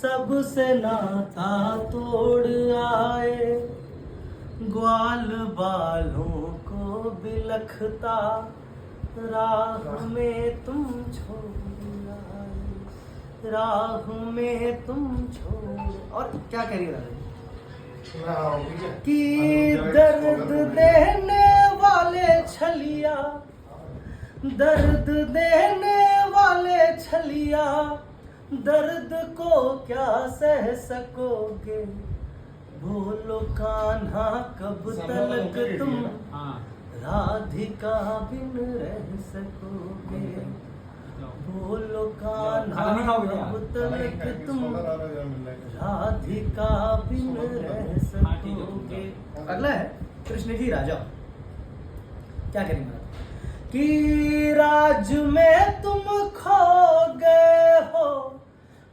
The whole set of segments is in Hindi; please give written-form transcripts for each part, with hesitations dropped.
सबसे नाता तोड़ आए, ग्वाल बालों को बिलखता राह में तुम छोड़ आए, राह में तुम छोड़। और क्या कह रही है कि दर्द देने वाले छलिया, दर्द देने वाले छलिया, दर्द को क्या सह सकोगे, बोलो कान्हा कब तलक तुम राधिका बिन रह सकोगे, बोलो कान्हा कब तलक तुम राधिका बिन रह सकोगे। अगला है कृष्ण जी राजा। क्या करेंगे कि राज में तुम खो गए हो,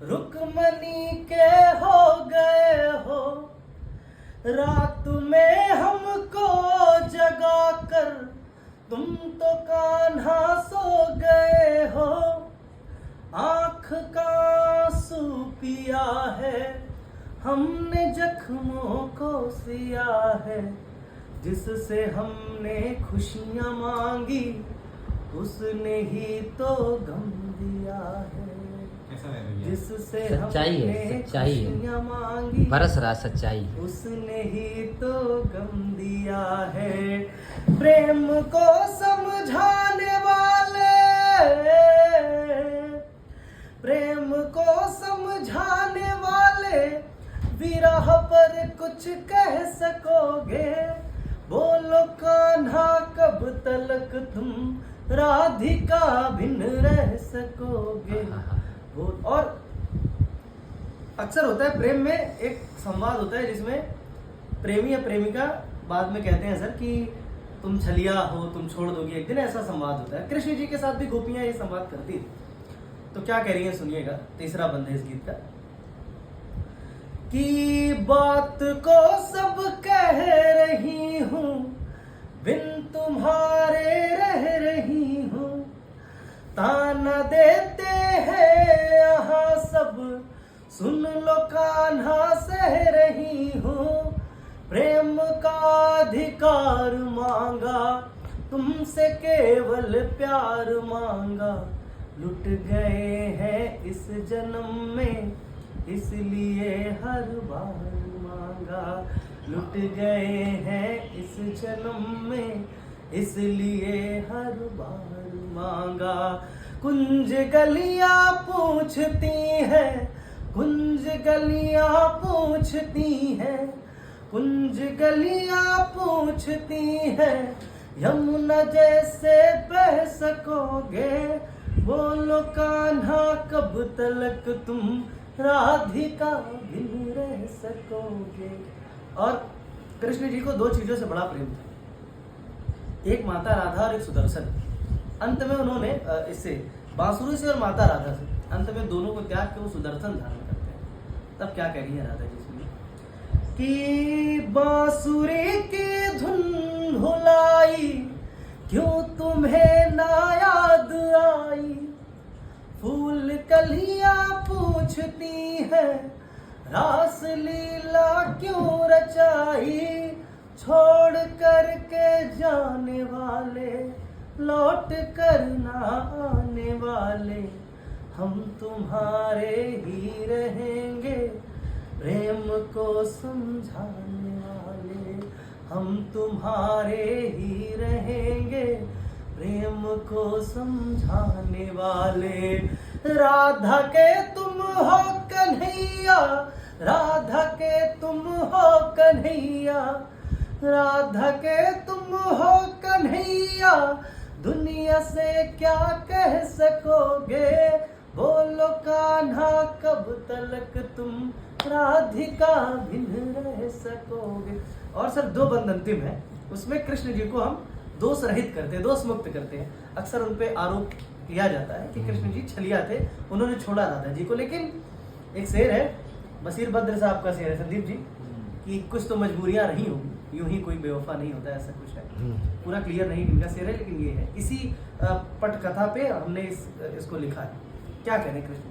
रुक्मणी के हो गए हो, रात में हमको जगा कर तुम तो कान्हा सो गए हो, आँख का आंसू पिया है हमने, जख्मों को सिया है, जिससे हमने खुशियाँ मांगी उसने ही तो गम दिया है, जिससे हमने खुशियाँ मांगी बरस रहा सच्चाई, उसने ही तो गम दिया है। प्रेम को समझाने वाले, प्रेम को समझाने वाले, विरह पर कुछ कह सकोगे, बोलो कान्हा कब तलक तुम राधिका बिन रह सकोगे। और अक्सर होता है प्रेम में एक संवाद होता है जिसमें प्रेमी या प्रेमिका बाद में कहते हैं सर कि तुम छलिया हो, तुम छोड़ दोगी एक दिन, ऐसा संवाद होता है। कृष्ण जी के साथ भी गोपियां ये संवाद करती थी। तो क्या कह रही है सुनिएगा, तीसरा बंद है इस गीत का। कि बात को सब कह रही हूँ, बिन तुम्हारे रह रही हूँ, ताना देते हैं यहाँ सब, सुन लो कान्हा सह रही हूँ, प्रेम का अधिकार मांगा तुमसे केवल प्यार मांगा, लुट गए हैं इस जन्म में इसलिए हर बार मांगा, लुट गए हैं इस जन्म में इसलिए हर बार मांगा। कुंज गलियां पूछती हैं, कुंज गलियां पूछती हैं, कुंज गलियां पूछती हैं, यमुना जैसे बह सकोगे, बोलो कान्हा कब तलक तुम राधिका बिन रह सकोगे। और कृष्ण जी को दो चीजों से बड़ा प्रेम था, एक माता राधा और एक सुदर्शन। अंत में उन्होंने इससे बांसुरी से और माता राधा से अंत में दोनों को त्याग के वो सुदर्शन धारण करते हैं। तब क्या कह रही है राधा जी इसमें कि बांसुरी की धुन भुलाई, क्यों तुम्हें ना याद आई, फूल कलियां पूछती है, रास लीला क्यों रचाई, छोड़ करके जाने वाले लौट कर ना आने वाले, हम तुम्हारे ही रहेंगे प्रेम को समझाने वाले, हम तुम्हारे ही रहेंगे प्रेम को समझाने वाले। राधा के तुम हो कन्हैया, राधा के तुम हो कन्हैया, राधा के तुम हो कन्हैया, दुनिया से क्या कह सकोगे, बोलो कान्हा कब तलक तुम राधिका बिन रह सकोगे। और सर दो बंद अंतिम है, उसमें कृष्ण जी को हम दोष रहित करते हैं, दोष मुक्त करते हैं। अक्सर उन पे आरोप किया जाता है कि कृष्ण जी छलिया थे, उन्होंने छोड़ा राधा जी को। लेकिन एक शेर है, बशीर बद्र साहब का शेर है संदीप जी, कि कुछ तो मजबूरियां रही होंगी, यूं ही कोई बेवफा नहीं होता, ऐसा कुछ है। पूरा क्लियर नहीं इनका शेर है, लेकिन ये है, इसी पटकथा पे हमने इसको लिखा है। क्या कह रहे कृष्ण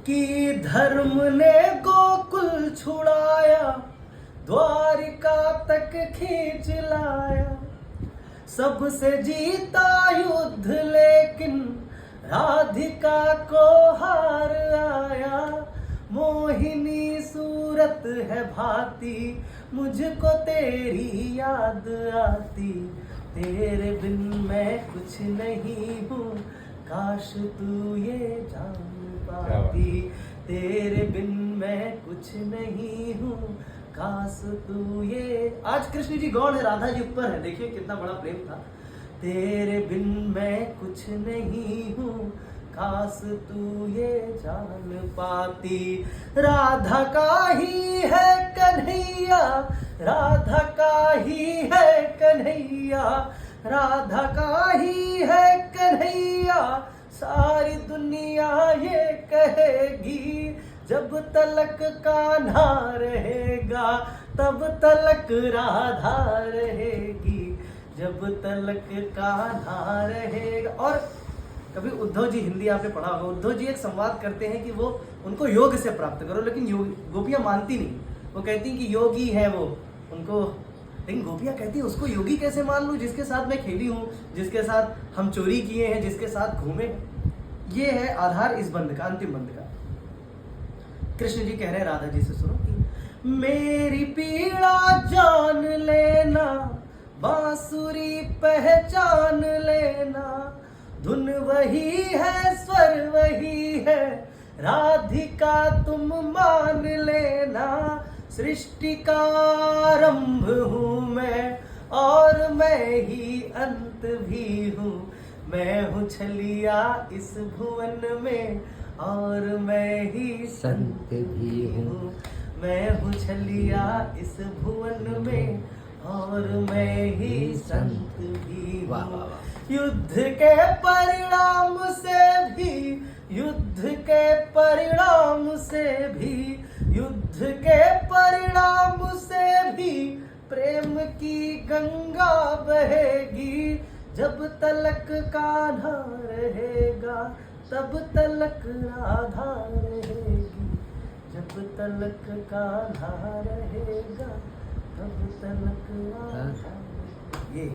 कि धर्म ने गोकुल छुड़ाया, द्वारिका तक खींच लाया। सबसे जीता युद्ध लेकिन राधिका को हार आया। मोहिनी सूरत है भाती, मुझको तेरी याद आती। तेरे बिन मैं कुछ नहीं हूँ, काश तू ये जान पाती। तेरे बिन मैं कुछ नहीं हूँ, काश तू ये। आज कृष्ण जी गौड़ है, राधा जी ऊपर है, देखिए कितना बड़ा प्रेम था। तेरे बिन मैं कुछ नहीं हूँ, काश तू ये जान पाती। राधा का ही है कन्हैया, राधा का ही है कन्हैया, राधा का ही है कन्हैया। सारी दुनिया ये कहेगी, जब तलक कान्हा रहेगा तब तलक राधा रहेगी, जब तलक कान्हा रहेगा। और कभी उद्धव जी, हिंदी आपने पढ़ा होगा, उद्धव जी एक संवाद करते हैं कि वो उनको योग से प्राप्त करो, लेकिन गोपियां मानती नहीं। वो कहती कि योगी है वो उनको, लेकिन गोपियां कहती है उसको योगी कैसे मान लूं जिसके साथ मैं खेली हूँ, जिसके साथ हम चोरी किए हैं, जिसके साथ घूमे। ये है आधार इस बंद का, अंतिम बंद का। कृष्ण जी कह रहे हैं राधा जी से, सुनो कि मेरी पीड़ा जान लेना, बांसुरी पहचान लेना। धुन वही है, स्वर वही है, राधिका तुम मान लेना। सृष्टि का आरंभ हूँ मैं, और मैं ही अंत भी हूँ। मैं हूँ छलिया इस भुवन में, और मैं ही संत भी हूँ। मैं हूँ छलिया इस भुवन में, और मैं ही संत भी हूँ। युद्ध के परिणाम से भी, युद्ध के परिणाम से भी, युद्ध के परिणाम से भी प्रेम की गंगा बहेगी। जब तलक कान्हा रहेगा तब तलक राधा रहेगी, जब तलक कान्हा रहेगा तब तलक राधा।